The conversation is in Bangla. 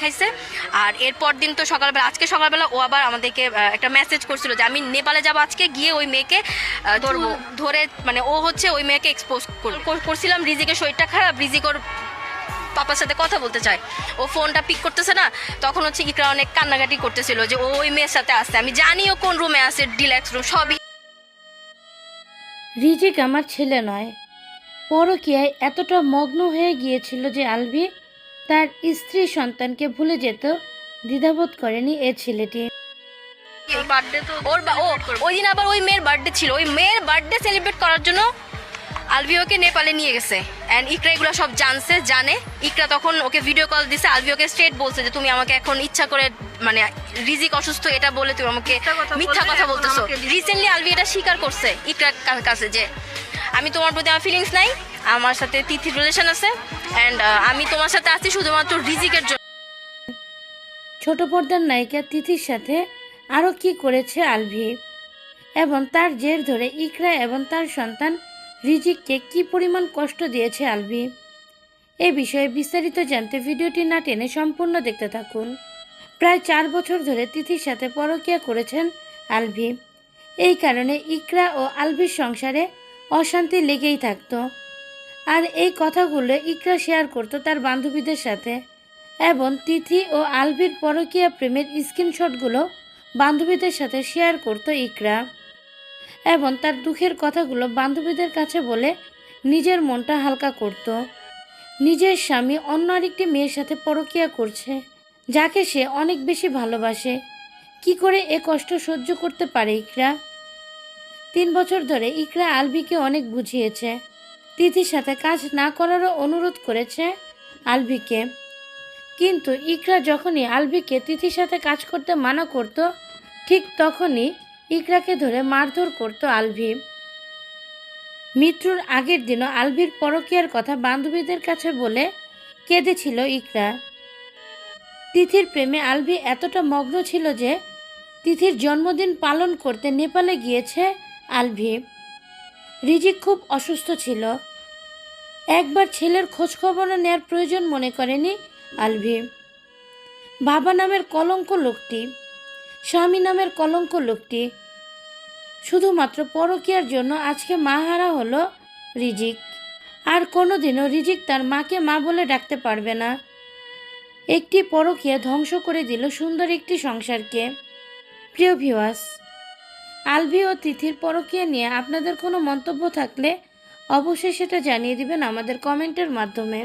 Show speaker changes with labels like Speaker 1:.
Speaker 1: খাইছে। আর এরপর দিন তো সকালবেলা, আজকে সকালবেলা ও আবার আমাদেরকে একটা মেসেজ করছিল যে আমি নেপালে যাবো, আজকে গিয়ে ওই মেয়েকে ধরবো, ধরে মানে ও হচ্ছে ওই মেয়েকে এক্সপোজ করছিলাম। রিজিকের শরীরটা খারাপ, রিজিক ওর পাপার সাথে কথা বলতে চায়, ও ফোনটা পিক করতেছে না। তখন হচ্ছে ইকরা অনেক কান্নাকাটি করতেছিল যে ও ওই মেয়ের সাথে আসছে। আমি জানি ও কোন রুমে আছে, ডিলাক্স রুম সবই।
Speaker 2: রিজিক আমার ছেলে নয়। পরকীয়ায় এতটা মগ্ন হয়ে গিয়েছিল যে আলভি তার স্ত্রী সন্তানকে ভুলে যেত দ্বিধাবোধ করেনি এ ছেলেটি।
Speaker 1: ওই দিন আবার ওই মেয়ের বার্থডে ছিল, ওই মেয়ের বার্থডে সেলিব্রেট করার জন্য আলভি ওকে নেপালে নিয়ে গেছে। অ্যান্ড ইকরা এগুলো সব জানে। ইকরা তখন ওকে ভিডিও কল দিছে, আলভি ওকে স্ট্রেট বলছে যে তুমি আমাকে এখন ইচ্ছা করে মানে রিজিক অসুস্থ এটা বলে তুমি আমাকে মিথ্যা কথা বলতেছো। রিসেন্টলি আলভি এটা স্বীকার করছে ইকরার কাছে যে আমি তোমার প্রতি আমার ফিলিংস নাই, আমার সাথে তিথির রিলেশন আছে, অ্যান্ড আমি তোমার সাথে আছি শুধুমাত্র রিজিকের জন্য।
Speaker 2: ছোট পর্দার নায়িকা তিথির সাথে আরও কি করেছে আলভি, এবং তার জের ধরে ইকরা এবং তার সন্তান রিজিককে কি পরিমাণ কষ্ট দিয়েছে আলভি, এ বিষয়ে বিস্তারিত জানতে ভিডিওটি না টেনে সম্পূর্ণ দেখতে থাকুন। প্রায় 4 বছর ধরে তিথির সাথে পরকীয়া করেছেন আলভি। এই কারণে ইকরা ও আলভির সংসারে অশান্তি লেগেই থাকতো। আর এই কথাগুলো ইকরা শেয়ার করতো তার বান্ধবীদের সাথে, এবং তিথি ও আলভির পরকীয়া প্রেমের স্ক্রিনশটগুলো বান্ধবীদের সাথে শেয়ার করতো ইকরা, এবং তার দুঃখের কথাগুলো বান্ধবীদের কাছে বলে নিজের মনটা হালকা করত। নিজের স্বামী অন্য আরেকটি মেয়ের সাথে পরকীয়া করছে, যাকে সে অনেক বেশি ভালোবাসে। কি করে এ কষ্ট সহ্য করতে পারে ইকরা? 3 বছর ধরে ইকরা আলভিকে অনেক বুঝিয়েছে, তিথির সাথে কাজ না করারও অনুরোধ করেছে আলভিকে। কিন্তু ইকরা যখনই আলভিকে তিথির সাথে কাজ করতে মানা করত, ঠিক তখনই ইকরাকে ধরে মারধর করত আলভি। মৃত্যুর আগের দিনও আলভির পরকীয়ার কথা বান্ধবীদের কাছে বলে কেঁদেছিল ইকরা। তিথির প্রেমে আলভি এতটা মগ্ন ছিল যে তিথির জন্মদিন পালন করতে নেপালে গিয়েছে আলভি। রিজিক খুব অসুস্থ ছিল, একবার ছেলের খোঁজখবরও নেওয়ার প্রয়োজন মনে করেনি আলভি। বাবা নামের কলঙ্ক লোকটি, স্বামী নামের কলঙ্ক লোকটি, শুধুমাত্র পরকীয়ার জন্য আজকে মাহারা হলো রিজিক। আর কোনোদিনও রিজিক তার মাকে মা বলে ডাকতে পারবে না। একটি পরকীয়া ধ্বংস করে দিল সুন্দর একটি সংসারকে। প্রিয় ভিউয়ার্স, আলভি ও তিথির পরকীয়া নিয়ে আপনাদের কোনো মন্তব্য থাকলে অবশ্যই সেটা জানিয়ে দিবেন আমাদের কমেন্টের মাধ্যমে।